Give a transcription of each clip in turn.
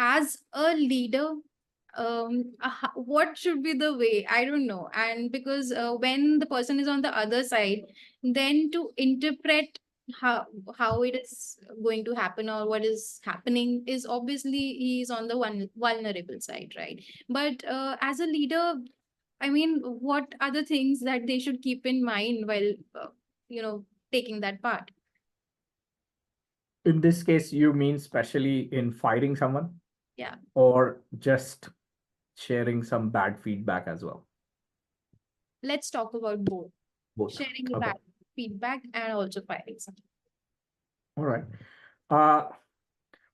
as a leader, what should be the way? I don't know. And because when the person is on the other side, then to interpret how how it is going to happen or what is happening is obviously he is on the one vulnerable side, right? But as a leader, I mean, what are the things that they should keep in mind while you know taking that part? In this case, you mean especially in firing someone Yeah, or just sharing some bad feedback as well? let's talk about both, Both. sharing the Okay. bad feedback and also firing something. All right. Uh,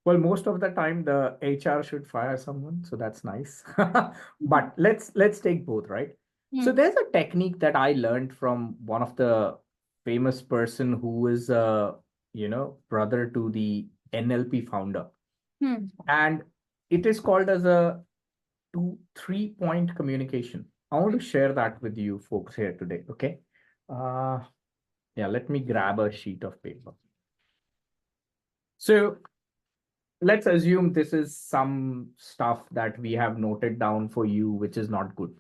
well, most of the time the HR should fire someone, so that's nice. Mhm. But let's take both, right? So Hmm. there's a technique that I learned from one of the famous person who is brother to the NLP founder. Hmm. And it is called as a 3-point communication. I want to share that with you folks here today. Okay. Uh, yeah, let me grab a sheet of paper. So let's assume this is some stuff that we have noted down for you, which is not good.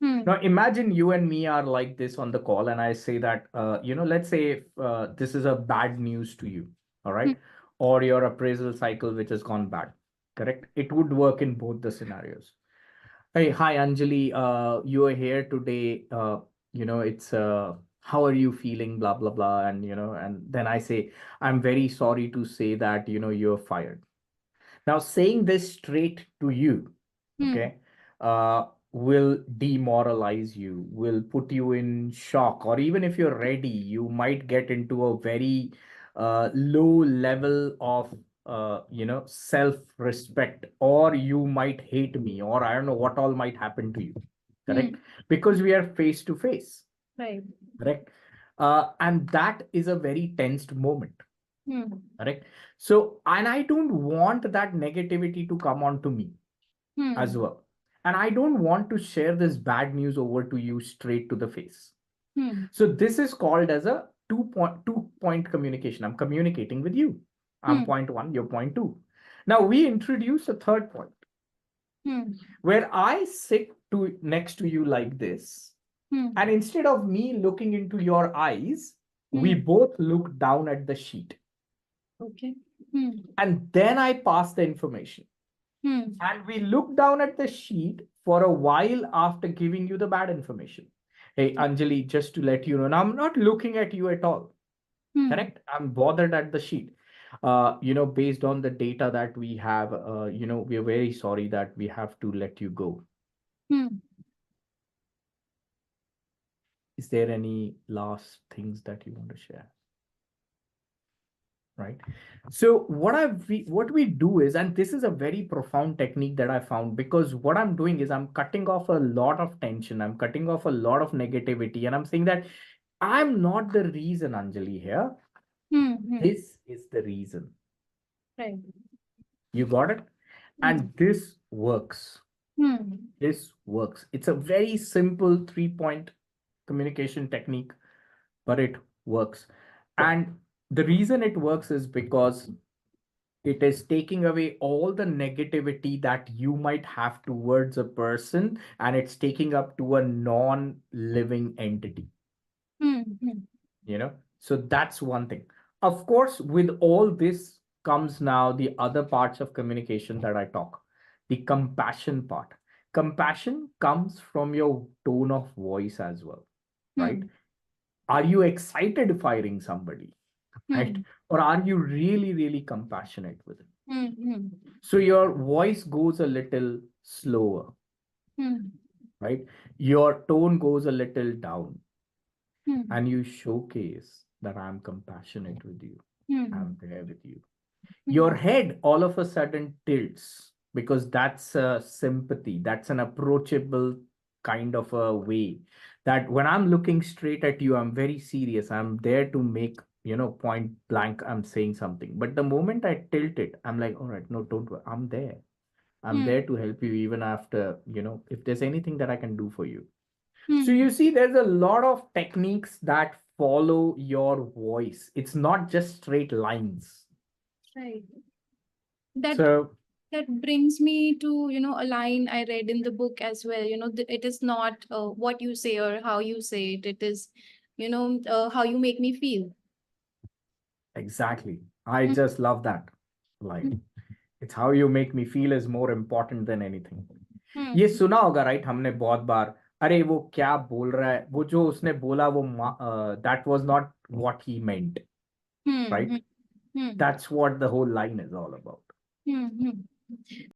Hmm. Now, imagine you and me are like this on the call, and I say that, let's say if, this is a bad news to you, all Hmm. right, or your appraisal cycle, which has gone bad, correct? It would work in both the scenarios. Hey, hi, Anjali. You are here today. It's how are you feeling? Blah blah blah, and then I say, I'm very sorry to say that you're fired. Now, saying this straight to you, Hmm. okay, will demoralize you, will put you in shock, or even if you're ready, you might get into a very low level of, self-respect, or you might hate me, or I don't know what all might happen to you, Hmm. correct? Because we are face to face, Right. correct? And that is a very tensed moment. Hmm. Correct. So, and I don't want that negativity to come on to me as Hmm. well. And I don't want to share this bad news over to you straight to the face. Hmm. So this is called as a two point communication. I'm communicating with you. I'm Hmm. point one, you're point two. Now we introduce a third point Hmm. where I sit to next to you like this. Hmm. And instead of me looking into your eyes, we Hmm. both look down at the sheet. Okay. Hmm. And then I pass the information. Hmm. And we look down at the sheet for a while after giving you the bad information. Hey, Anjali, just to let you know, now I'm not looking at you at all. Hmm. Correct? I'm bothered at the sheet. Based on the data that we have, we are very sorry that we have to let you go. Hmm. Is there any last things that you want to share? Right. So what we do is, and this is a very profound technique that I found, because what I'm doing is I'm cutting off a lot of tension, I'm cutting off a lot of negativity, and I'm saying that I'm not the reason, Anjali, here. Hmm. Hmm. This is the reason. Right. You got it? Hmm. And this works. Hmm. This works. It's a very simple 3-point communication technique, but it works. And the reason it works is because it is taking away all the negativity that you might have towards a person, and it's taking up to a non-living entity. Hmm. Hmm. So that's one thing. Of course, with all this comes now the other parts of communication that I talk, the compassion part. Compassion comes from your tone of voice as well, right? Hmm. Are you excited firing somebody, right? Hmm. Or are you really really compassionate with it? Hmm. Hmm. So your voice goes a little slower, Hmm. right? Your tone goes a little down, Hmm. and you showcase that I'm compassionate with you. Hmm. I'm there with you. Your Hmm. head all of a sudden tilts, because that's a sympathy. That's an approachable kind of a way that when I'm looking straight at you, I'm very serious. I'm there to make, point blank, I'm saying something. But the moment I tilt it, I'm like, all right, no, don't worry. I'm there. I'm Hmm. there to help you even after, if there's anything that I can do for you. So Hmm. you see, there's a lot of techniques that follow your voice. It's not just straight lines. Right. That So, That brings me to, a line I read in the book as well. It is not what you say or how you say it. It is, how you make me feel. Exactly. I Hmm, just love that line. It's how you make me feel is more important than anything. ये hmm, सुना होगा right हमने बहुत बार, अरे वो क्या बोल रहा है, वो जो उसने बोला वो that was not what he meant, hmm, right? hmm, hmm, That's what the whole line is all about. hmm, hmm.